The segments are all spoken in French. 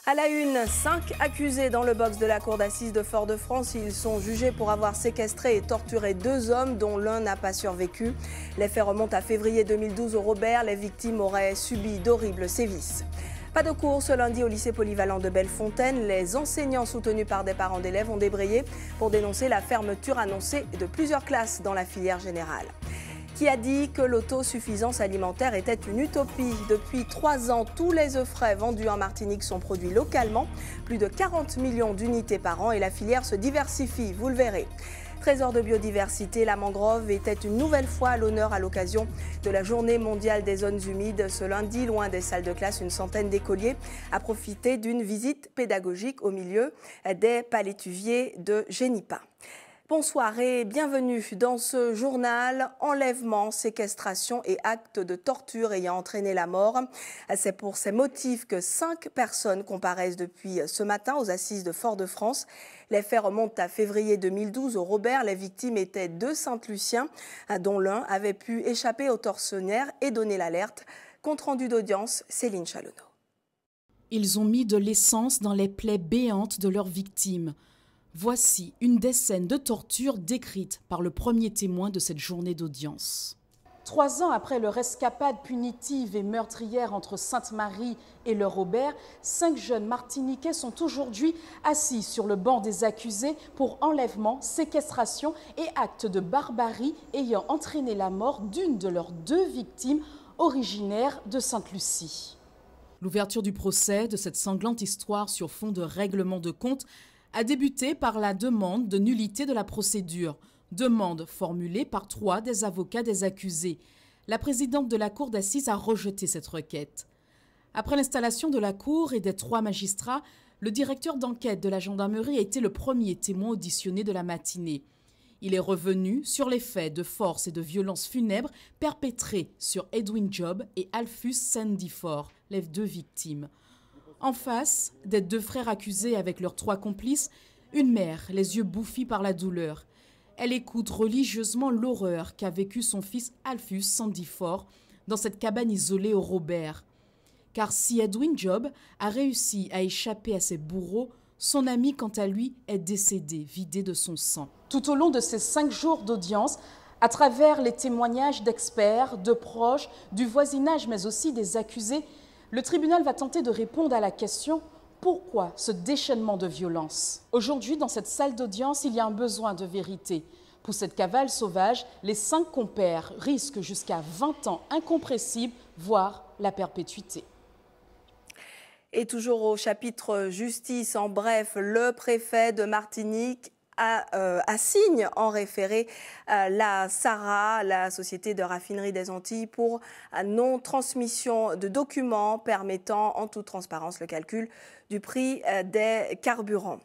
À la une, 5 accusés dans le box de la cour d'assises de Fort-de-France. Ils sont jugés pour avoir séquestré et torturé 2 hommes dont l'un n'a pas survécu. Les faits remontent à février 2012 au Robert. Les victimes auraient subi d'horribles sévices. Pas de cours ce lundi au lycée polyvalent de Bellefontaine. Les enseignants soutenus par des parents d'élèves ont débrayé pour dénoncer la fermeture annoncée de plusieurs classes dans la filière générale. Qui a dit que l'autosuffisance alimentaire était une utopie. Depuis 3 ans, tous les œufs frais vendus en Martinique sont produits localement. Plus de 40 millions d'unités par an et la filière se diversifie, vous le verrez. Trésor de biodiversité, la mangrove était une nouvelle fois à l'honneur à l'occasion de la Journée mondiale des zones humides. Ce lundi, loin des salles de classe, une centaine d'écoliers a profité d'une visite pédagogique au milieu des palétuviers de Génipa. Bonsoir et bienvenue dans ce journal. Enlèvement, séquestration et actes de torture ayant entraîné la mort. C'est pour ces motifs que 5 personnes comparaissent depuis ce matin aux assises de Fort-de-France. Les faits remontent à février 2012 au Robert. Les victimes étaient 2 Saint-Luciens, dont l'un avait pu échapper aux tortionnaires et donner l'alerte. Compte rendu d'audience, Céline Chalonneau. Ils ont mis de l'essence dans les plaies béantes de leurs victimes. Voici une des scènes de torture décrites par le premier témoin de cette journée d'audience. 3 ans après leur escapade punitive et meurtrière entre Sainte-Marie et le Robert, 5 jeunes Martiniquais sont aujourd'hui assis sur le banc des accusés pour enlèvement, séquestration et actes de barbarie ayant entraîné la mort d'une de leurs 2 victimes originaires de Sainte-Lucie. L'ouverture du procès de cette sanglante histoire sur fond de règlement de compte a débuté par la demande de nullité de la procédure, demande formulée par 3 des avocats des accusés. La présidente de la cour d'assises a rejeté cette requête. Après l'installation de la cour et des 3 magistrats, le directeur d'enquête de la gendarmerie a été le premier témoin auditionné de la matinée. Il est revenu sur les faits de force et de violence funèbre perpétrés sur Edwin Job et Alphus Sandifort, les 2 victimes. En face des 2 frères accusés avec leurs 3 complices, une mère, les yeux bouffis par la douleur. Elle écoute religieusement l'horreur qu'a vécu son fils Alphus Sandifort dans cette cabane isolée au Robert. Car si Edwin Job a réussi à échapper à ses bourreaux, son ami, quant à lui, est décédé, vidé de son sang. Tout au long de ces 5 jours d'audience, à travers les témoignages d'experts, de proches, du voisinage, mais aussi des accusés, le tribunal va tenter de répondre à la question « Pourquoi ce déchaînement de violence ?» Aujourd'hui, dans cette salle d'audience, il y a un besoin de vérité. Pour cette cavale sauvage, les 5 compères risquent jusqu'à 20 ans incompressibles, voire la perpétuité. Et toujours au chapitre justice, en bref, le préfet de Martinique assigne en référé la SARA, la Société de raffinerie des Antilles, pour non-transmission de documents permettant en toute transparence le calcul du prix des carburants.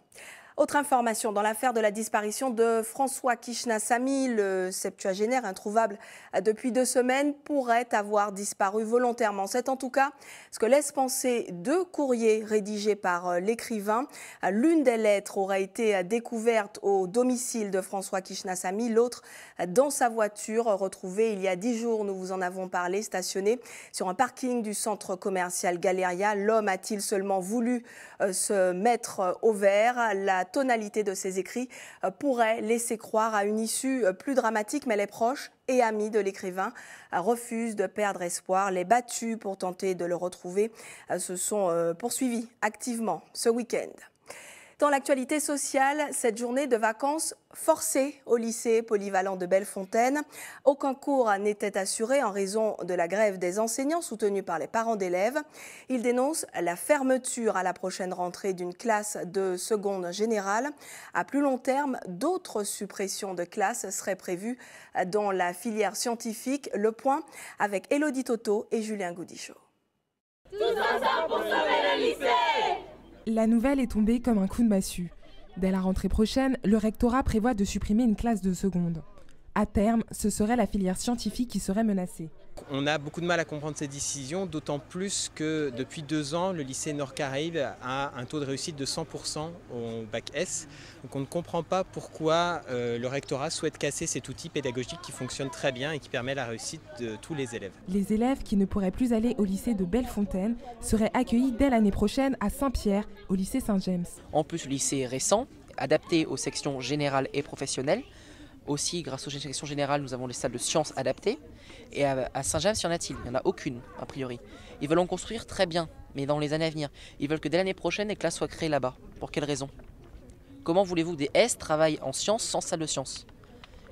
Autre information, dans l'affaire de la disparition de François Kishnasamy, le septuagénaire introuvable depuis 2 semaines pourrait avoir disparu volontairement. C'est en tout cas ce que laissent penser 2 courriers rédigés par l'écrivain. L'une des lettres aurait été découverte au domicile de François Kishnasamy, l'autre dans sa voiture retrouvée il y a 10 jours, nous vous en avons parlé, stationnée sur un parking du centre commercial Galéria. L'homme a-t-il seulement voulu se mettre au vert? La tonalité de ses écrits pourrait laisser croire à une issue plus dramatique, mais les proches et amis de l'écrivain refusent de perdre espoir. Les battus pour tenter de le retrouver se sont poursuivis activement ce week-end. Dans l'actualité sociale, cette journée de vacances forcée au lycée polyvalent de Bellefontaine. Aucun cours n'était assuré en raison de la grève des enseignants soutenue par les parents d'élèves. Ils dénoncent la fermeture à la prochaine rentrée d'une classe de seconde générale. À plus long terme, d'autres suppressions de classes seraient prévues dans la filière scientifique. Le point avec Élodie Toto et Julien Goudichaud. Tous ensemble pour sauver le lycée! La nouvelle est tombée comme un coup de massue. Dès la rentrée prochaine, le rectorat prévoit de supprimer une classe de seconde. À terme, ce serait la filière scientifique qui serait menacée. on a beaucoup de mal à comprendre ces décisions, d'autant plus que depuis 2 ans, le lycée Nord-Caraïbes a un taux de réussite de 100% au bac S. Donc on ne comprend pas pourquoi le rectorat souhaite casser cet outil pédagogique qui fonctionne très bien et qui permet la réussite de tous les élèves. Les élèves qui ne pourraient plus aller au lycée de Bellefontaine seraient accueillis dès l'année prochaine à Saint-Pierre, au lycée Saint-James. En plus, le lycée est récent, adapté aux sections générales et professionnelles. Aussi, grâce aux sections générales, nous avons les salles de sciences adaptées. Et à Saint-James, y en a-t-il? Il n'y en a aucune, a priori. Ils veulent en construire très bien, mais dans les années à venir. Ils veulent que dès l'année prochaine, les classes soient créées là-bas. Pour quelle raison? Comment voulez-vous que des S travaillent en sciences sans salle de sciences?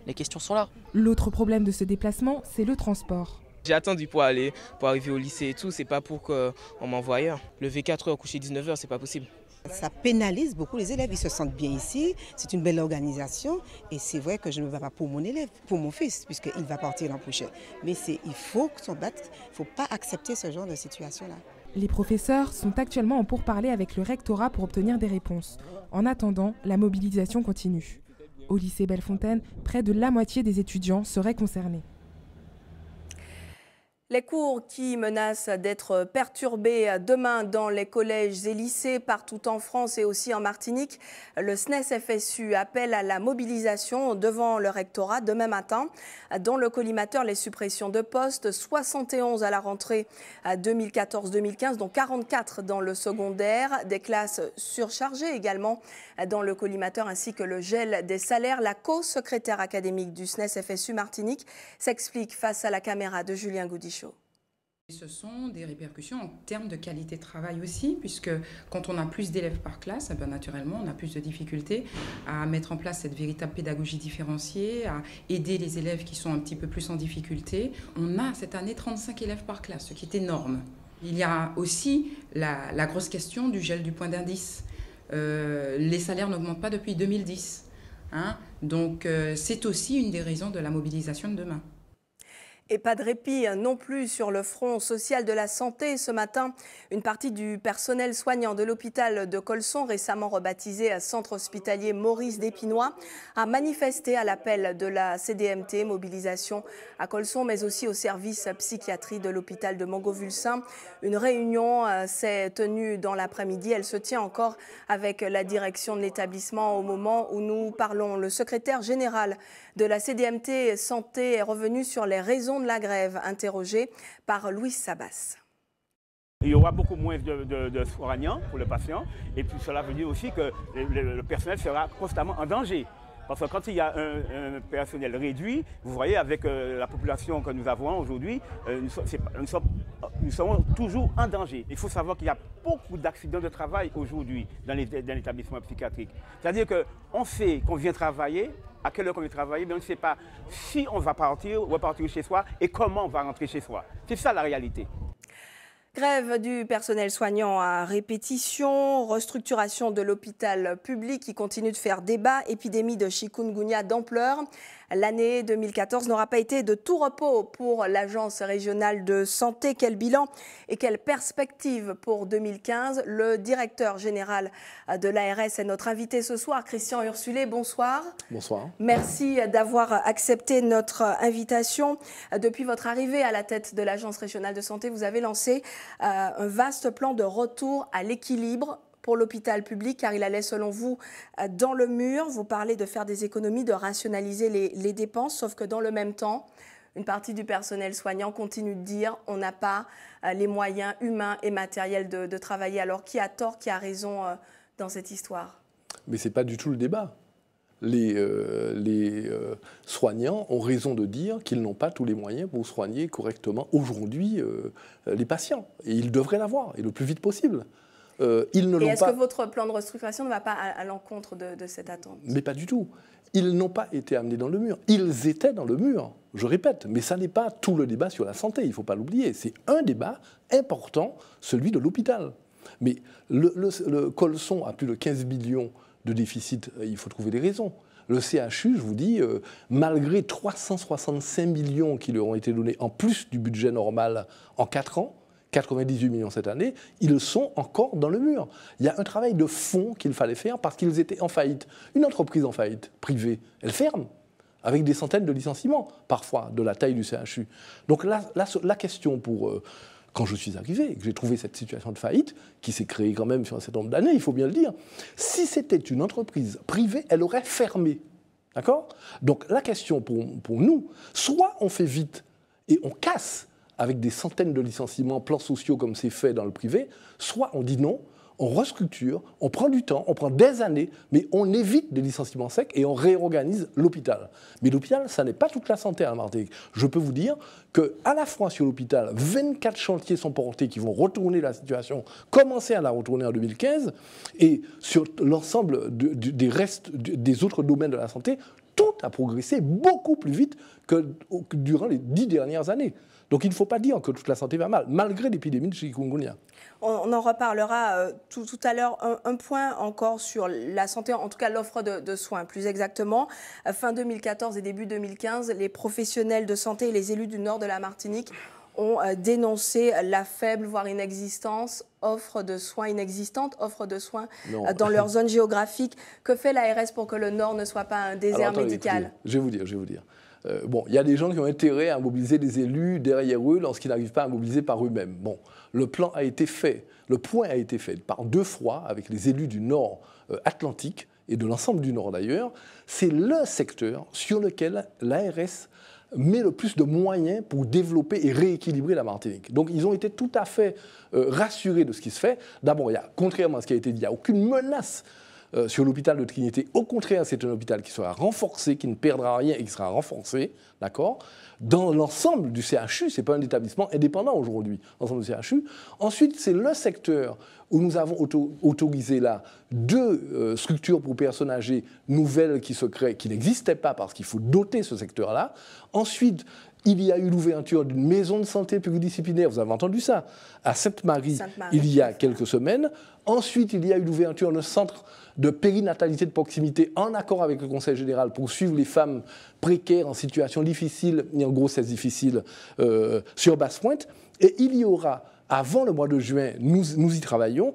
Les questions sont là. L'autre problème de ce déplacement, c'est le transport. J'ai attendu pour arriver au lycée et tout, c'est pas pour qu'on m'envoie ailleurs. Lever 4h, coucher 19h, c'est pas possible. Ça pénalise beaucoup les élèves, ils se sentent bien ici, c'est une belle organisation et c'est vrai que je ne vais pas pour mon élève, pour mon fils, puisqu'il va partir l'an prochain. Mais il faut qu'on batte, il ne faut pas accepter ce genre de situation-là. Les professeurs sont actuellement en pourparlers avec le rectorat pour obtenir des réponses. En attendant, la mobilisation continue. Au lycée Bellefontaine, près de la moitié des étudiants seraient concernés. Les cours qui menacent d'être perturbés demain dans les collèges et lycées partout en France et aussi en Martinique. Le SNES-FSU appelle à la mobilisation devant le rectorat demain matin. Dans le collimateur, les suppressions de postes, 71 à la rentrée 2014-2015, dont 44 dans le secondaire. Des classes surchargées également dans le collimateur ainsi que le gel des salaires. La co-secrétaire académique du SNES-FSU Martinique s'explique face à la caméra de Julien Goudichaud. Ce sont des répercussions en termes de qualité de travail aussi, puisque quand on a plus d'élèves par classe, naturellement, on a plus de difficultés à mettre en place cette véritable pédagogie différenciée, à aider les élèves qui sont un petit peu plus en difficulté. On a cette année 35 élèves par classe, ce qui est énorme. Il y a aussi la grosse question du gel du point d'indice. Les salaires n'augmentent pas depuis 2010. Donc c'est aussi une des raisons de la mobilisation de demain. Et pas de répit non plus sur le front social de la santé. Ce matin, une partie du personnel soignant de l'hôpital de Colson, récemment rebaptisé à Centre hospitalier Maurice d'Épinois, a manifesté à l'appel de la CDMT, mobilisation à Colson, mais aussi au service psychiatrie de l'hôpital de Montgovulcin. Une réunion s'est tenue dans l'après-midi. Elle se tient encore avec la direction de l'établissement au moment où nous parlons. Le secrétaire général de la CDMT Santé est revenu sur les raisons de la grève, interrogé par Louis Sabas. Il y aura beaucoup moins de soignants pour le patient et puis cela veut dire aussi que le personnel sera constamment en danger. Parce que quand il y a un personnel réduit, vous voyez avec la population que nous avons aujourd'hui, nous sommes toujours en danger. Il faut savoir qu'il y a beaucoup d'accidents de travail aujourd'hui dans l'établissement psychiatrique. C'est-à-dire qu'on sait qu'on vient travailler, à quelle heure on vient travailler, mais on ne sait pas si on va partir ou repartir chez soi et comment on va rentrer chez soi. C'est ça la réalité. Grève du personnel soignant à répétition, restructuration de l'hôpital public qui continue de faire débat, épidémie de chikungunya d'ampleur. L'année 2014 n'aura pas été de tout repos pour l'Agence régionale de santé. Quel bilan et quelle perspective pour 2015? Le directeur général de l'ARS est notre invité ce soir, Christian Ursulé. Bonsoir. Bonsoir. Merci d'avoir accepté notre invitation. Depuis votre arrivée à la tête de l'Agence régionale de santé, vous avez lancé un vaste plan de retour à l'équilibre pour l'hôpital public, car il allait, selon vous, dans le mur. Vous parlez de faire des économies, de rationaliser les dépenses, sauf que dans le même temps, une partie du personnel soignant continue de dire on n'a pas les moyens humains et matériels de travailler. Alors, qui a tort, qui a raison dans cette histoire? Mais ce n'est pas du tout le débat. Les soignants ont raison de dire qu'ils n'ont pas tous les moyens pour soigner correctement aujourd'hui les patients. Et ils devraient l'avoir, et le plus vite possible. Est-ce que votre plan de restructuration ne va pas à l'encontre de cette attente? Mais pas du tout. Ils n'ont pas été amenés dans le mur. Ils étaient dans le mur, je répète. Mais ça n'est pas tout le débat sur la santé, il ne faut pas l'oublier. C'est un débat important, celui de l'hôpital. Mais le Colson a plus de 15 millions de déficit, il faut trouver des raisons. Le CHU, je vous dis, malgré 365 millions qui leur ont été donnés en plus du budget normal en 4 ans, 98 millions cette année, ils sont encore dans le mur. Il y a un travail de fond qu'il fallait faire parce qu'ils étaient en faillite. Une entreprise en faillite, privée, elle ferme. avec des centaines de licenciements, parfois, de la taille du CHU. Donc là la question pour... quand je suis arrivé, que j'ai trouvé cette situation de faillite, qui s'est créée quand même sur un certain nombre d'années, il faut bien le dire, si c'était une entreprise privée, elle aurait fermé. D'accord ? Donc la question pour nous, soit on fait vite et on casse avec des centaines de licenciements, plans sociaux comme c'est fait dans le privé, soit on dit non, on restructure, on prend du temps, on prend des années, mais on évite des licenciements secs et on réorganise l'hôpital. Mais l'hôpital, ça n'est pas toute la santé à la Martinique. Je peux vous dire qu'à la fois sur l'hôpital, 24 chantiers sont portés qui vont retourner la situation, commencer à la retourner en 2015, et sur l'ensemble des restes, des autres domaines de la santé, tout a progressé beaucoup plus vite que durant les 10 dernières années. Donc il ne faut pas dire que toute la santé va mal, malgré l'épidémie de chikungunya. On en reparlera tout à l'heure. Un point encore sur la santé, en tout cas l'offre de soins, plus exactement. Fin 2014 et début 2015, les professionnels de santé et les élus du nord de la Martinique ont dénoncé la faible, voire inexistante, offre de soins dans leur zone géographique. Que fait l'ARS pour que le nord ne soit pas un désert médical ? Je vais vous dire. Bon, il y a des gens qui ont intérêt à mobiliser des élus derrière eux lorsqu'ils n'arrivent pas à mobiliser par eux-mêmes. Bon, le plan a été fait, le point a été fait par 2 fois avec les élus du Nord Atlantique et de l'ensemble du Nord d'ailleurs. C'est le secteur sur lequel l'ARS met le plus de moyens pour développer et rééquilibrer la Martinique. Donc ils ont été tout à fait rassurés de ce qui se fait. D'abord, contrairement à ce qui a été dit, il n'y a aucune menace sur l'hôpital de Trinité. Au contraire, c'est un hôpital qui sera renforcé, qui ne perdra rien et qui sera renforcé, d'accord ? Dans l'ensemble du CHU, ce n'est pas un établissement indépendant aujourd'hui, l'ensemble du CHU. Ensuite, c'est le secteur où nous avons autorisé là 2 structures pour personnes âgées nouvelles qui se créent, qui n'existaient pas parce qu'il faut doter ce secteur-là. Ensuite, il y a eu l'ouverture d'une maison de santé pluridisciplinaire, vous avez entendu ça, à Sainte-Marie, il y a quelques semaines. Ensuite, il y a eu l'ouverture d'un centre de périnatalité de proximité en accord avec le Conseil général pour suivre les femmes précaires en situation difficile et en grossesse difficile sur Basse-Pointe. Et il y aura, avant le mois de juin, nous y travaillons,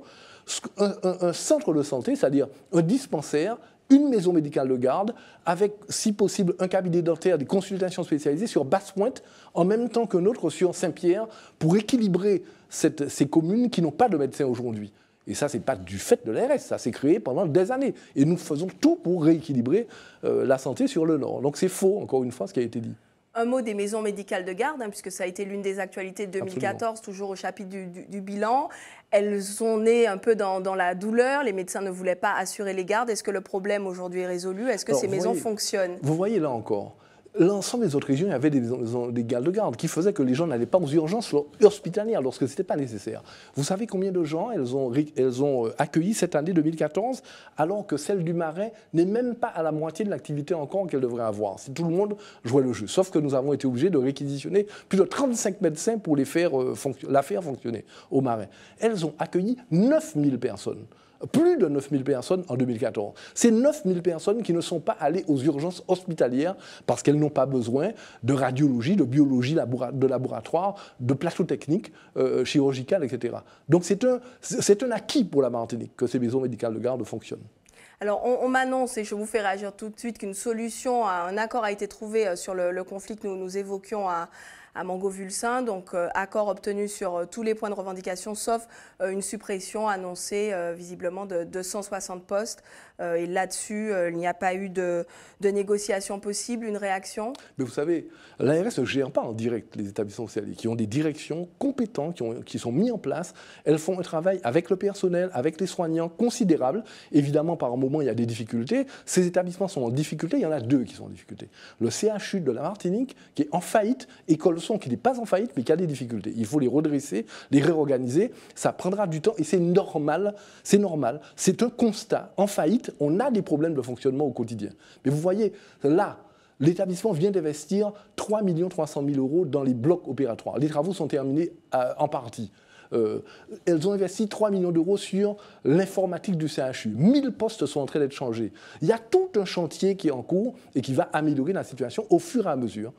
un centre de santé, c'est-à-dire un dispensaire, une maison médicale de garde, avec, si possible, un cabinet dentaire, des consultations spécialisées sur Basse-Pointe, en même temps qu'un autre sur Saint-Pierre, pour équilibrer ces communes qui n'ont pas de médecin aujourd'hui. Et ça, ce n'est pas du fait de l'ARS, ça s'est créé pendant des années. Et nous faisons tout pour rééquilibrer la santé sur le Nord. Donc c'est faux, encore une fois, ce qui a été dit. Un mot des maisons médicales de garde, puisque ça a été l'une des actualités de 2014, absolument. Toujours au chapitre du bilan. Elles sont nées un peu dans la douleur, les médecins ne voulaient pas assurer les gardes. Est-ce que le problème aujourd'hui est résolu? Est-ce que ces maisons fonctionnent? Vous voyez là encore, l'ensemble des autres régions, il y avait des gardes de garde qui faisaient que les gens n'allaient pas aux urgences hospitalières lorsque ce n'était pas nécessaire. Vous savez combien de gens elles ont accueillis cette année 2014, alors que celle du Marais n'est même pas à la moitié de l'activité encore qu'elle devrait avoir. Si tout le monde jouait le jeu. Sauf que nous avons été obligés de réquisitionner plus de 35 médecins pour la faire fonctionner au Marais. Elles ont accueilli 9000 personnes. Plus de 9000 personnes en 2014. C'est 9000 personnes qui ne sont pas allées aux urgences hospitalières parce qu'elles n'ont pas besoin de radiologie, de biologie de laboratoire, de plateau technique, chirurgical, etc. Donc c'est un acquis pour la Martinique que ces maisons médicales de garde fonctionnent. Alors, on m'annonce, et je vous fais réagir tout de suite, qu'une solution, un accord a été trouvé sur le conflit que nous évoquions à Mangovulsin, donc accord obtenu sur tous les points de revendication, sauf une suppression annoncée visiblement de 260 postes. Et là-dessus, il n'y a pas eu de négociation possible, une réaction? Mais vous savez, l'ARS ne gère pas en direct les établissements hospitaliers, qui ont des directions compétentes, qui sont mis en place. Elles font un travail avec le personnel, avec les soignants considérable. Évidemment, par un moment, il y a des difficultés. Ces établissements sont en difficulté. Il y en a 2 qui sont en difficulté. Le CHU de la Martinique, qui est en faillite, et Colson, qui n'est pas en faillite, mais qui a des difficultés. Il faut les redresser, les réorganiser. Ça prendra du temps et c'est normal. C'est normal. C'est un constat. En faillite, on a des problèmes de fonctionnement au quotidien. Mais vous voyez, là, l'établissement vient d'investir 3 300 000 € dans les blocs opératoires. Les travaux sont terminés en partie. Elles ont investi 3 millions d'euros sur l'informatique du CHU. 1000 postes sont en train d'être changés. Il y a tout un chantier qui est en cours et qui va améliorer la situation au fur et à mesure.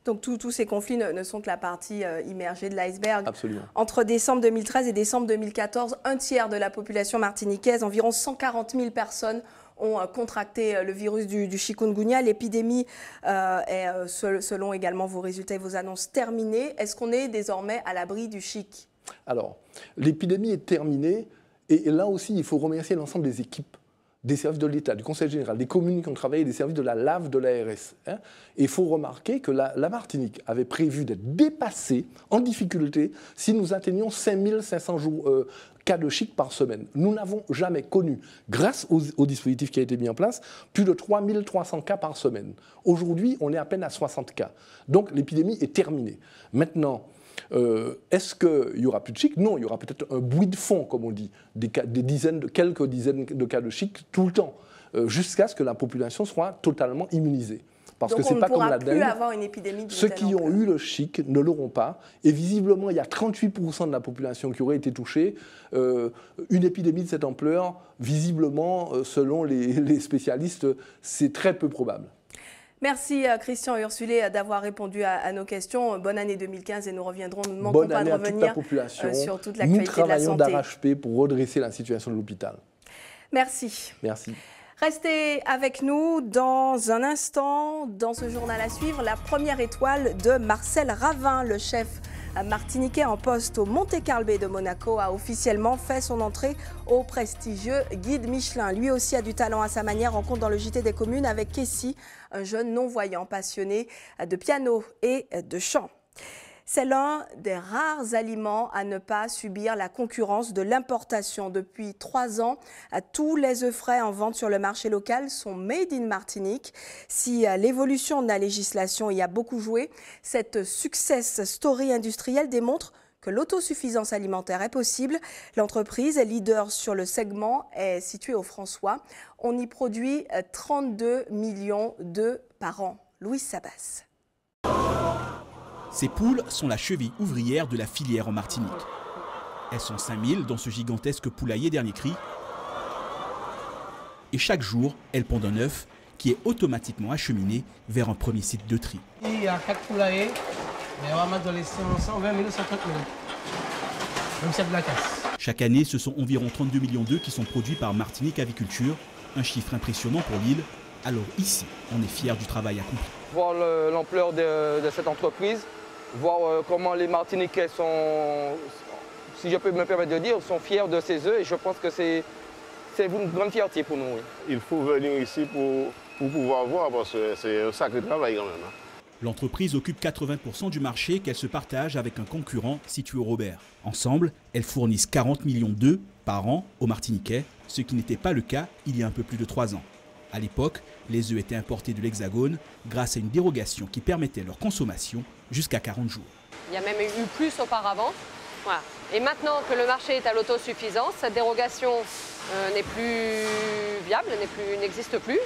Donc tous ces conflits ne sont que la partie immergée de l'iceberg. Absolument. Entre décembre 2013 et décembre 2014, un tiers de la population martiniquaise, environ 140 000 personnes, ont contracté le virus du chikungunya. L'épidémie est, selon également vos résultats et vos annonces, terminée. Est-ce qu'on est désormais à l'abri du chic? Alors, l'épidémie est terminée et là aussi, il faut remercier l'ensemble des équipes, des services de l'État, du Conseil général, des communes qui ont travaillé, des services de la LAV, de l'ARS. Et il faut remarquer que la Martinique avait prévu d'être dépassée en difficulté si nous atteignions 5500 cas de chic par semaine. Nous n'avons jamais connu, grâce au dispositif qui a été mis en place, plus de 3300 cas par semaine. Aujourd'hui, on est à peine à 60 cas. Donc l'épidémie est terminée. Maintenant, est-ce qu'il n'y aura plus de chic? Non, il y aura peut-être un bruit de fond, comme on dit, quelques dizaines de cas de chic tout le temps, jusqu'à ce que la population soit totalement immunisée. Parce que c'est pas comme la dengue. Donc on ne pourra plus avoir une épidémie. Ceux qui ont eu le chic ne l'auront pas. Et visiblement, il y a 38% de la population qui aurait été touchée. Une épidémie de cette ampleur, visiblement, selon les spécialistes, c'est très peu probable. Merci Christian Ursulé d'avoir répondu à nos questions. Bonne année 2015 et nous reviendrons, nous ne manquons pas de revenir sur toute l'actualité de la santé. Nous travaillons d'arrache-pied pour redresser la situation de l'hôpital. Merci. Merci. Restez avec nous dans un instant, dans ce journal à suivre, la première étoile de Marcel Ravin, le chef martiniquais en poste au Monte-Carlo de Monaco, a officiellement fait son entrée au prestigieux guide Michelin. Lui aussi a du talent à sa manière, rencontre dans le JT des communes avec Kessie, un jeune non-voyant passionné de piano et de chant. C'est l'un des rares aliments à ne pas subir la concurrence de l'importation. Depuis 3 ans, tous les œufs frais en vente sur le marché local sont made in Martinique. Si l'évolution de la législation y a beaucoup joué, cette success story industrielle démontre que l'autosuffisance alimentaire est possible. L'entreprise leader sur le segment est située au François. On y produit 32 millions d'œufs par an. Louis Sabas. Ces poules sont la cheville ouvrière de la filière en Martinique. Elles sont 5000 dans ce gigantesque poulailler dernier cri. Et chaque jour, elles pondent un œuf qui est automatiquement acheminé vers un premier site de tri. Il y a 4 poulaillers, mais on va mettre dans les 120 000, 130 000. Même c'est de la casse. Chaque année, ce sont environ 32 millions d'œufs qui sont produits par Martinique Aviculture, un chiffre impressionnant pour l'île. Alors ici, on est fiers du travail accompli. Voir l'ampleur de cette entreprise, voir comment les Martiniquais sont, si je peux me permettre de dire, sont fiers de ces œufs et je pense que c'est une grande fierté pour nous. Oui. Il faut venir ici pour pouvoir voir parce que c'est un sacré travail quand même. L'entreprise occupe 80% du marché qu'elle se partage avec un concurrent situé au Robert. Ensemble, elles fournissent 40 millions d'œufs par an aux Martiniquais, ce qui n'était pas le cas il y a un peu plus de 3 ans. À l'époque, les œufs étaient importés de l'Hexagone grâce à une dérogation qui permettait leur consommation jusqu'à 40 jours. Il y a même eu plus auparavant. Voilà. Et maintenant que le marché est à l'autosuffisance, cette dérogation n'est plus viable, n'existe plus.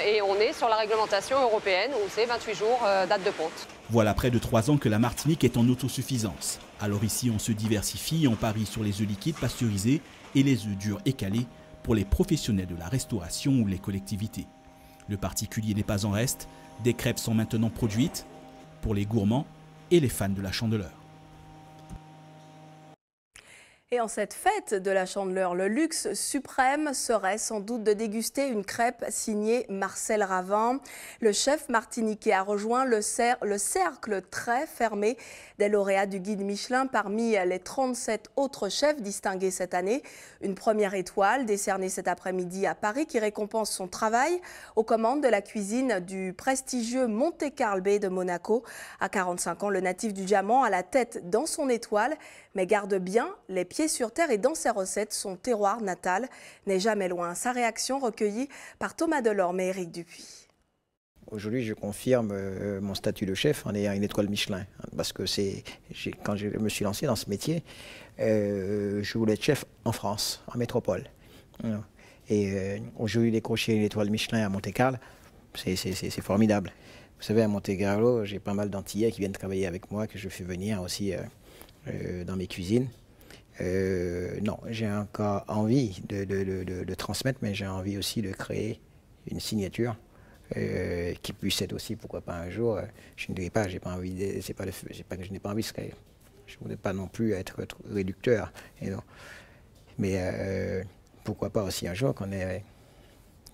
Et on est sur la réglementation européenne où c'est 28 jours date de ponte. Voilà près de 3 ans que la Martinique est en autosuffisance. Alors ici, on se diversifie, on parie sur les œufs liquides pasteurisés et les œufs durs et calés pour les professionnels de la restauration ou les collectivités. Le particulier n'est pas en reste, des crêpes sont maintenant produites pour les gourmands et les fans de la Chandeleur. Et en cette fête de la Chandeleur, le luxe suprême serait sans doute de déguster une crêpe signée Marcel Ravin. Le chef martiniquais a rejoint le cercle très fermé des lauréats du guide Michelin parmi les 37 autres chefs distingués cette année. Une première étoile décernée cet après-midi à Paris qui récompense son travail aux commandes de la cuisine du prestigieux Monte-Carlo de Monaco. À 45 ans, le natif du diamant a la tête dans son étoile, mais garde bien les pieds sur terre et dans ses recettes, son terroir natal n'est jamais loin. Sa réaction recueillie par Thomas Delorme et Éric Dupuis. Aujourd'hui, je confirme mon statut de chef en ayant une étoile Michelin. Parce que quand je me suis lancé dans ce métier, je voulais être chef en France, en métropole. Et aujourd'hui, décrocher une étoile Michelin à Monte-Carlo, c'est formidable. Vous savez, à Monte-Carlo, j'ai pas mal d'Antillais qui viennent travailler avec moi, que je fais venir aussi dans mes cuisines. Non, j'ai encore envie de transmettre, mais j'ai envie aussi de créer une signature qui puisse être aussi, pourquoi pas un jour, je ne dirais pas, j'ai pas envie, c'est pas que je n'ai pas envie, je ne voudrais pas non plus être réducteur, mais pourquoi pas aussi un jour qu'on ait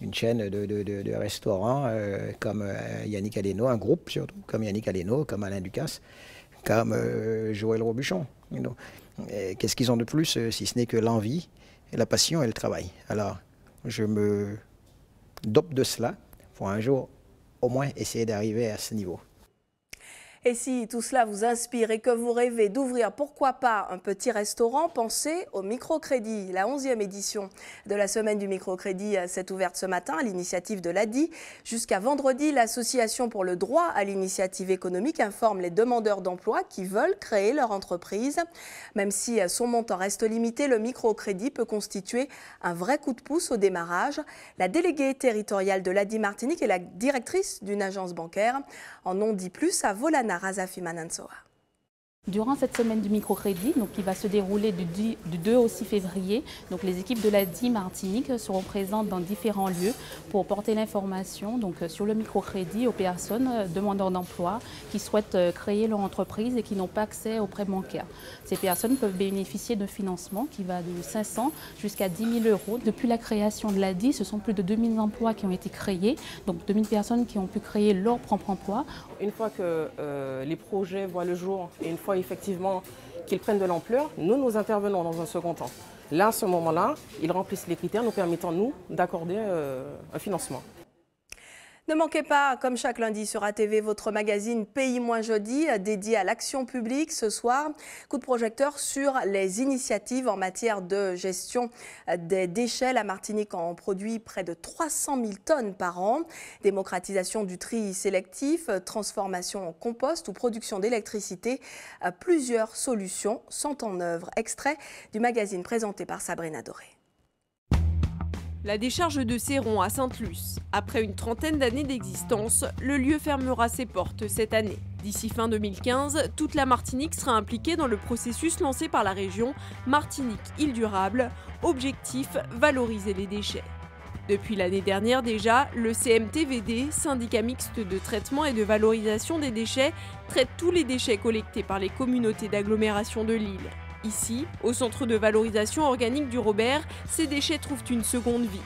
une chaîne de restaurants comme Yannick Aleno, un groupe surtout, comme Yannick Aleno, comme Alain Ducasse, comme Joël Robuchon. Qu'est-ce qu'ils ont de plus, si ce n'est que l'envie, la passion et le travail. Alors, je me dope de cela pour un jour au moins essayer d'arriver à ce niveau. Et si tout cela vous inspire et que vous rêvez d'ouvrir, pourquoi pas, un petit restaurant, pensez au microcrédit. La 11e édition de la semaine du microcrédit s'est ouverte ce matin à l'initiative de l'ADI. Jusqu'à vendredi, l'Association pour le droit à l'initiative économique informe les demandeurs d'emploi qui veulent créer leur entreprise. Même si son montant reste limité, le microcrédit peut constituer un vrai coup de pouce au démarrage. La déléguée territoriale de l'ADI Martinique et la directrice d'une agence bancaire en ont dit plus à Volana Razafi Manansoa. Durant cette semaine du microcrédit, donc, qui va se dérouler du 2 au 6 février, donc, les équipes de l'ADI Martinique seront présentes dans différents lieux pour porter l'information sur le microcrédit aux personnes demandeurs d'emploi qui souhaitent créer leur entreprise et qui n'ont pas accès aux prêts bancaires. Ces personnes peuvent bénéficier d'un financement qui va de 500 jusqu'à 10 000 euros. Depuis la création de l'ADI, ce sont plus de 2000 emplois qui ont été créés, donc 2000 personnes qui ont pu créer leur propre emploi. Une fois que les projets voient le jour et une fois effectivement qu'ils prennent de l'ampleur, nous intervenons dans un second temps. Là, à ce moment-là, ils remplissent les critères nous permettant, nous, d'accorder un financement. Ne manquez pas, comme chaque lundi sur ATV, votre magazine Pays-Jeudi dédié à l'action publique. Ce soir, coup de projecteur sur les initiatives en matière de gestion des déchets. La Martinique en produit près de 300 000 tonnes par an. Démocratisation du tri sélectif, transformation en compost ou production d'électricité. Plusieurs solutions sont en œuvre. Extrait du magazine présenté par Sabrina Doré. La décharge de Céron à Sainte-Luce. Après une trentaine d'années d'existence, le lieu fermera ses portes cette année. D'ici fin 2015, toute la Martinique sera impliquée dans le processus lancé par la région Martinique-Île Durable. Objectif, valoriser les déchets. Depuis l'année dernière déjà, le CMTVD, syndicat mixte de traitement et de valorisation des déchets, traite tous les déchets collectés par les communautés d'agglomération de l'île. Ici, au centre de valorisation organique du Robert, ces déchets trouvent une seconde vie.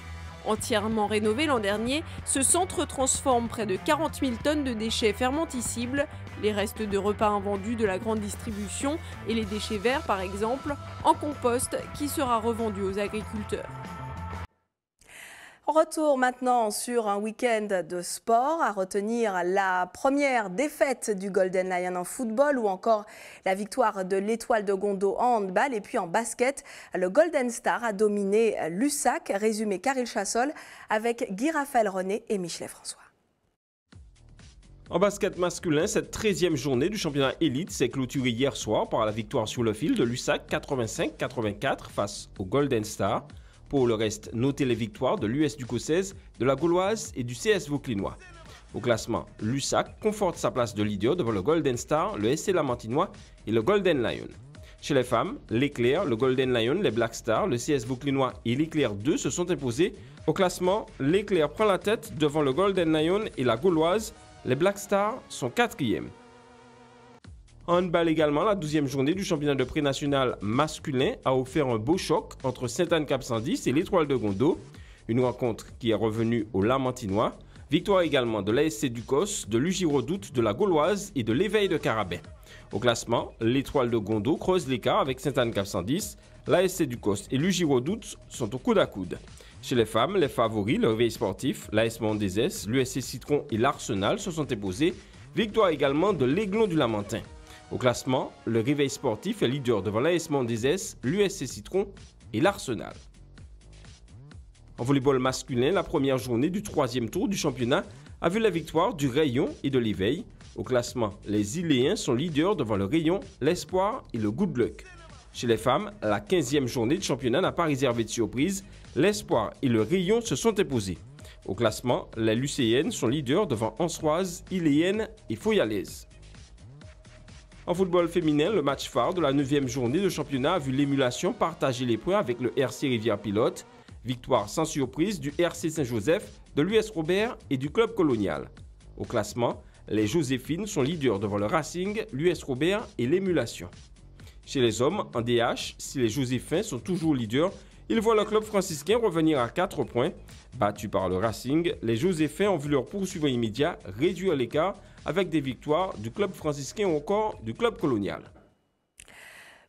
Entièrement rénové l'an dernier, ce centre transforme près de 40 000 tonnes de déchets fermenticibles, les restes de repas invendus de la grande distribution et les déchets verts par exemple, en compost qui sera revendu aux agriculteurs. Retour maintenant sur un week-end de sport, à retenir la première défaite du Golden Lion en football ou encore la victoire de l'Étoile de Gondo en handball. Et puis en basket, le Golden Star a dominé l'USAC, résumé Caril Chassol avec Guy Raphaël René et Michelet François. En basket masculin, cette 13e journée du championnat élite s'est clôturée hier soir par la victoire sur le fil de l'USAC 85-84 face au Golden Star. Pour le reste, notez les victoires de l'US Ducossaise, de la Gauloise et du CS Vauclinois. Au classement, l'USAC conforte sa place de leader devant le Golden Star, le SC Lamantinois et le Golden Lion. Chez les femmes, l'Éclair, le Golden Lion, les Black Stars, le CS Vauclinois et l'Éclair 2 se sont imposés. Au classement, l'Éclair prend la tête devant le Golden Lion et la Gauloise. Les Black Stars sont 4e. En handball également, la 12e journée du championnat de pré-national masculin a offert un beau choc entre Sainte-Anne-Cap-110 et l'Étoile de Gondo. Une rencontre qui est revenue au Lamantinois. Victoire également de l'ASC Ducos, de l'UJ Redoute, de la Gauloise et de l'Éveil de Carabin. Au classement, l'Étoile de Gondo creuse l'écart avec Sainte-Anne-Cap-110. L'ASC Ducos et l'UJ Redoute sont au coude à coude. Chez les femmes, les favoris, le Réveil sportif, l'AS Mondezès, l'USC Citron et l'Arsenal se sont imposés. Victoire également de l'Aiglon du Lamentin. Au classement, le Réveil sportif est leader devant l'AS Mondezès, l'USC Citron et l'Arsenal. En volleyball masculin, la première journée du 3e tour du championnat a vu la victoire du Rayon et de l'Éveil. Au classement, les Iléens sont leaders devant le Rayon, l'Espoir et le Good Luck. Chez les femmes, la 15e journée du championnat n'a pas réservé de surprise. L'Espoir et le Rayon se sont imposés. Au classement, les Lucéennes sont leaders devant Ansoise, Iléenne et Foyalaise. En football féminin, le match phare de la 9e journée de championnat a vu l'émulation partager les points avec le RC Rivière-Pilote. Victoire sans surprise du RC Saint-Joseph, de l'US Robert et du Club Colonial. Au classement, les Joséphines sont leaders devant le Racing, l'US Robert et l'émulation. Chez les hommes, en DH, si les Joséphins sont toujours leaders, Ils voient le club franciscain revenir à 4 points. Battus par le Racing, les Joséphins ont vu leur poursuivant immédiat réduire l'écart avec des victoires du club franciscain ou encore du club colonial.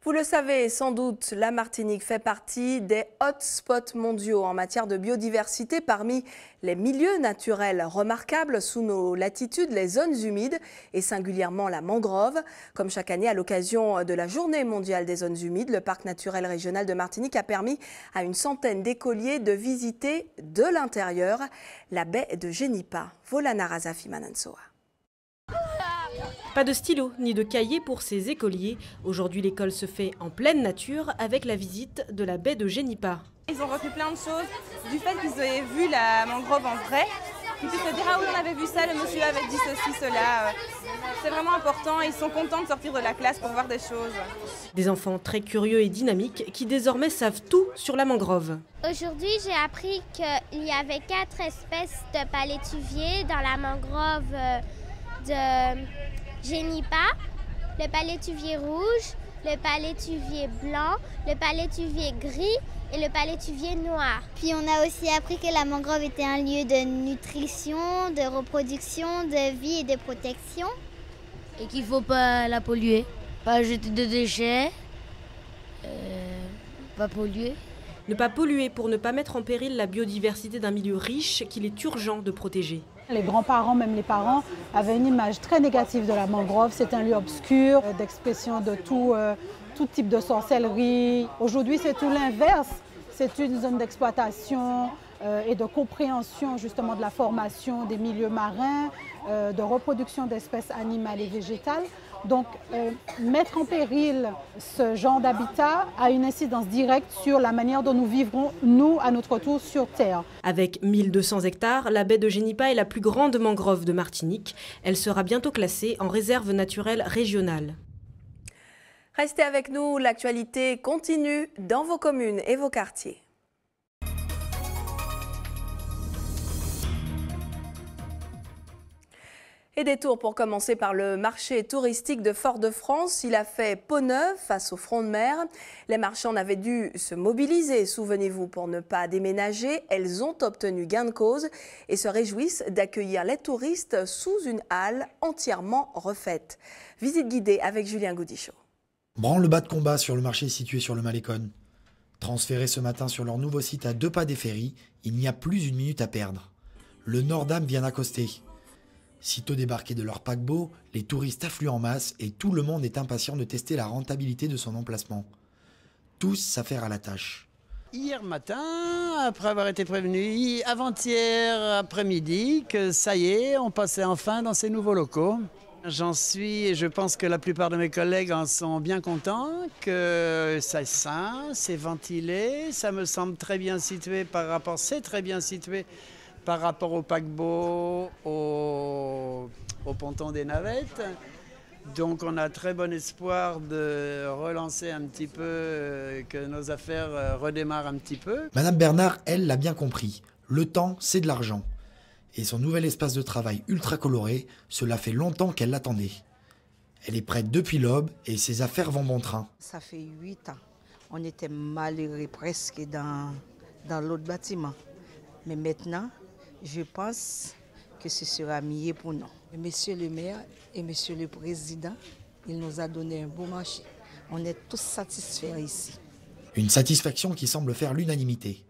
Vous le savez sans doute, la Martinique fait partie des hotspots mondiaux en matière de biodiversité. Parmi les milieux naturels remarquables sous nos latitudes, les zones humides et singulièrement la mangrove. Comme chaque année à l'occasion de la Journée mondiale des zones humides, le parc naturel régional de Martinique a permis à une centaine d'écoliers de visiter de l'intérieur la baie de Génipa. Volana Razafi Manansoa. Pas de stylo ni de cahier pour ces écoliers. Aujourd'hui, l'école se fait en pleine nature avec la visite de la baie de Génipa. Ils ont retenu plein de choses du fait qu'ils avaient vu la mangrove en vrai. Ils puissent se dire ah oui, on avait vu ça, le monsieur avait dit ceci, cela. C'est vraiment important et ils sont contents de sortir de la classe pour voir des choses. Des enfants très curieux et dynamiques qui désormais savent tout sur la mangrove. Aujourd'hui, j'ai appris qu'il y avait 4 espèces de palétuviers dans la mangrove de Génipa, le palétuvier rouge, le palétuvier blanc, le palétuvier gris et le palétuvier noir. Puis on a aussi appris que la mangrove était un lieu de nutrition, de reproduction, de vie et de protection. Et qu'il ne faut pas la polluer, pas jeter de déchets, pas polluer. Ne pas polluer pour ne pas mettre en péril la biodiversité d'un milieu riche qu'il est urgent de protéger. Les grands-parents, même les parents, avaient une image très négative de la mangrove. C'est un lieu obscur, d'expression de tout type de sorcellerie. Aujourd'hui, c'est tout l'inverse. C'est une zone d'exploitation et de compréhension justement de la formation des milieux marins, de reproduction d'espèces animales et végétales. Donc, mettre en péril ce genre d'habitat a une incidence directe sur la manière dont nous vivrons, nous, à notre tour, sur Terre. Avec 1200 hectares, la baie de Génipa est la plus grande mangrove de Martinique. Elle sera bientôt classée en réserve naturelle régionale. Restez avec nous, l'actualité continue dans vos communes et vos quartiers. Et des tours pour commencer par le marché touristique de Fort-de-France. Il a fait peau neuve face au front de mer. Les marchands avaient dû se mobiliser, souvenez-vous, pour ne pas déménager. Elles ont obtenu gain de cause et se réjouissent d'accueillir les touristes sous une halle entièrement refaite. Visite guidée avec Julien Goudichaud. Branle-bas de combat sur le marché situé sur le Malécon. Transférés ce matin sur leur nouveau site à 2 pas des ferries, il n'y a plus une minute à perdre. Le Nordam vient d'accoster. Sitôt débarqués de leur paquebot, les touristes affluent en masse et tout le monde est impatient de tester la rentabilité de son emplacement. Tous s'affairent à la tâche. Hier matin, après avoir été prévenu, avant-hier après-midi, que ça y est, on passait enfin dans ces nouveaux locaux. J'en suis, et je pense que la plupart de mes collègues en sont bien contents, que c'est sain, c'est ventilé, ça me semble très bien situé par rapport, c'est très bien situé par rapport au paquebot, au ponton des navettes. Donc on a très bon espoir de relancer un petit peu, que nos affaires redémarrent un petit peu. Madame Bernard, elle, l'a bien compris. Le temps, c'est de l'argent. Et son nouvel espace de travail ultra coloré, cela fait longtemps qu'elle l'attendait. Elle est prête depuis l'aube et ses affaires vont bon train. Ça fait 8 ans. On était malheureux presque dans l'autre bâtiment. Mais maintenant, je pense que ce sera mieux pour nous. Monsieur le maire et monsieur le président, il nous a donné un beau marché. On est tous satisfaits ici. Une satisfaction qui semble faire l'unanimité.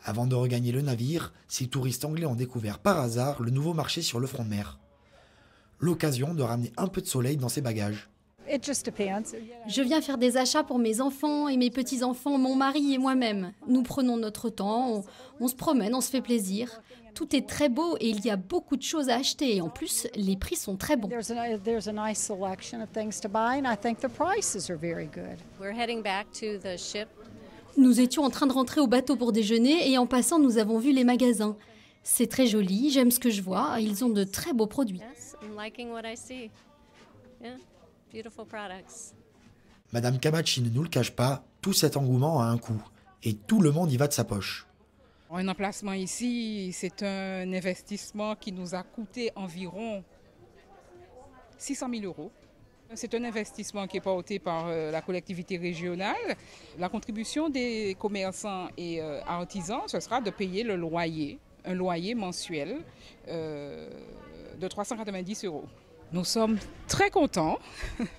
Avant de regagner le navire, ces touristes anglais ont découvert par hasard le nouveau marché sur le front de mer. L'occasion de ramener un peu de soleil dans ses bagages. Je viens faire des achats pour mes enfants et mes petits-enfants, mon mari et moi-même. Nous prenons notre temps, on se promène, on se fait plaisir. Tout est très beau et il y a beaucoup de choses à acheter. Et en plus, les prix sont très bons. Nous étions en train de rentrer au bateau pour déjeuner et en passant, nous avons vu les magasins. C'est très joli, j'aime ce que je vois. Ils ont de très beaux produits. Madame Camachi ne nous le cache pas, tout cet engouement a un coût. Et tout le monde y va de sa poche. Un emplacement ici, c'est un investissement qui nous a coûté environ 600 000 €. C'est un investissement qui est porté par la collectivité régionale. La contribution des commerçants et artisans, ce sera de payer le loyer, un loyer mensuel de 390 €. Nous sommes très contents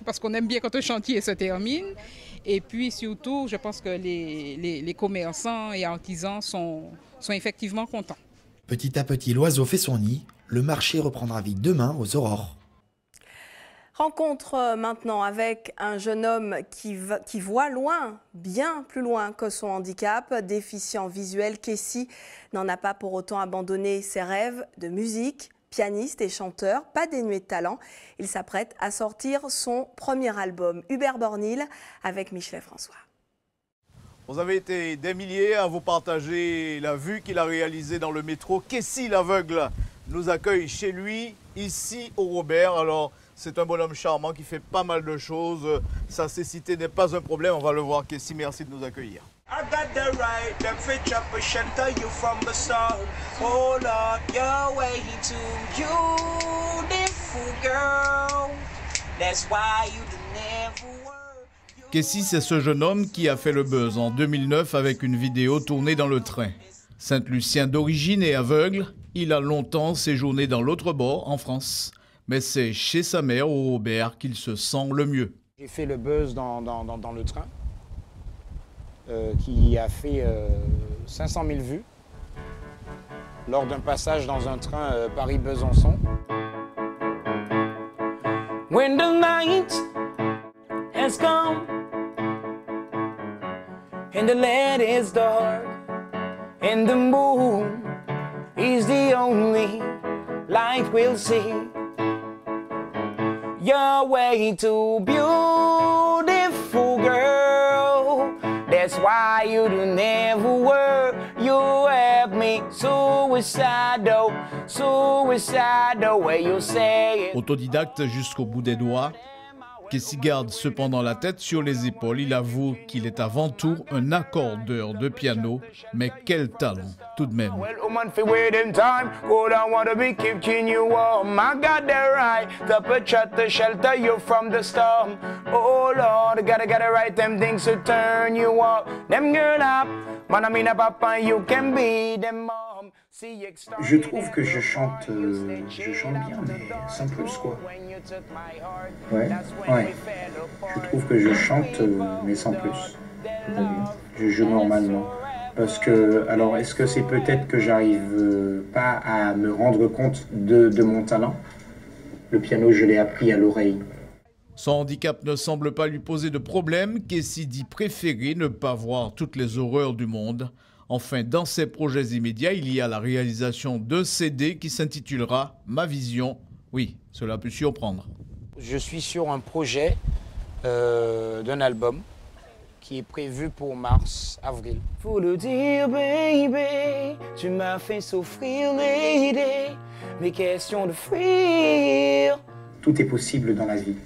parce qu'on aime bien quand un chantier se termine. Et puis surtout, je pense que les commerçants et artisans sont effectivement contents. Petit à petit, l'oiseau fait son nid. Le marché reprendra vie demain aux aurores. Rencontre maintenant avec un jeune homme qui voit loin, bien plus loin que son handicap. Déficient visuel, Kessie n'en a pas pour autant abandonné ses rêves de musique. Pianiste et chanteur, pas dénué de talent, il s'apprête à sortir son premier album, Hubert Bornil, avec Michelet François. Vous avez été des milliers à vous partager la vue qu'il a réalisée dans le métro. Kessie l'aveugle nous accueille chez lui, ici au Robert. Alors, c'est un bonhomme charmant qui fait pas mal de choses. Sa cécité n'est pas un problème, on va le voir. Kessie, merci de nous accueillir. I got the right, them fit up a shelter you from the start. Oh Lord, you're way too beautiful, girl. That's why you never were. Kessie, c'est ce jeune homme qui a fait le buzz en 2009 avec une vidéo tournée dans le train. Saint-Lucien d'origine et aveugle, il a longtemps séjourné dans l'autre bord, en France. Mais c'est chez sa mère, au Robert, qu'il se sent le mieux. J'ai fait le buzz dans le train. Qui a fait 500 000 vues lors d'un passage dans un train Paris-Besançon. When the night has come and the land is dark and the moon is the only light we'll see, you're way too beautiful, girl. That's why you do never work. You have me suicidal, suicidal, where you say it. Autodidacte jusqu'au bout des doigts, Kessie garde cependant la tête sur les épaules. Il avoue qu'il est avant tout un accordeur de piano, mais quel talent tout de même. Je trouve que je chante bien, mais sans plus, quoi. Ouais. Je trouve que je chante, mais sans plus. Je joue normalement. Parce que, alors, est-ce que c'est peut-être que j'arrive pas à me rendre compte de mon talent? Le piano, je l'ai appris à l'oreille. Son handicap ne semble pas lui poser de problème. Kessie dit préférer ne pas voir toutes les horreurs du monde. Enfin, dans ses projets immédiats, il y a la réalisation d'un CD qui s'intitulera « Ma vision ». Oui, cela peut surprendre. Je suis sur un projet d'un album qui est prévu pour mars-avril. Faut le dire, baby, tu m'as fait souffrir, lady, mes questions de fuir. Tout est possible dans la vie.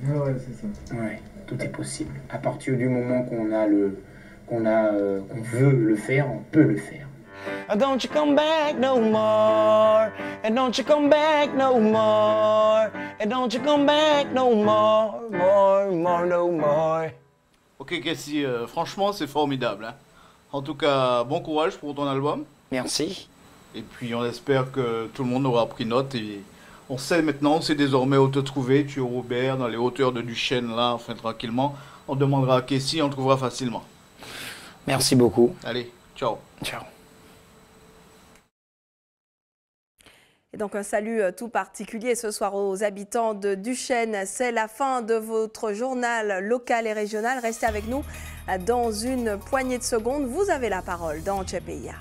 Ouais, c'est ça. Ouais, tout est possible. À partir du moment qu'on veut le faire, on peut le faire. Don't you come back no more, and don't you come back no more, and don't you come back no more, no more. Ok Kessie, franchement c'est formidable. Hein. En tout cas, bon courage pour ton album. Merci. Et puis on espère que tout le monde aura pris note et on sait maintenant, on sait désormais où te trouver. Tu es au Robert, dans les hauteurs de Duchesne, là, enfin tranquillement. On demandera à Kessie, on le trouvera facilement. Merci beaucoup. Allez, ciao. Ciao. Et donc un salut tout particulier ce soir aux habitants de Duchesne. C'est la fin de votre journal local et régional. Restez avec nous dans une poignée de secondes. Vous avez la parole dans Tchepeya.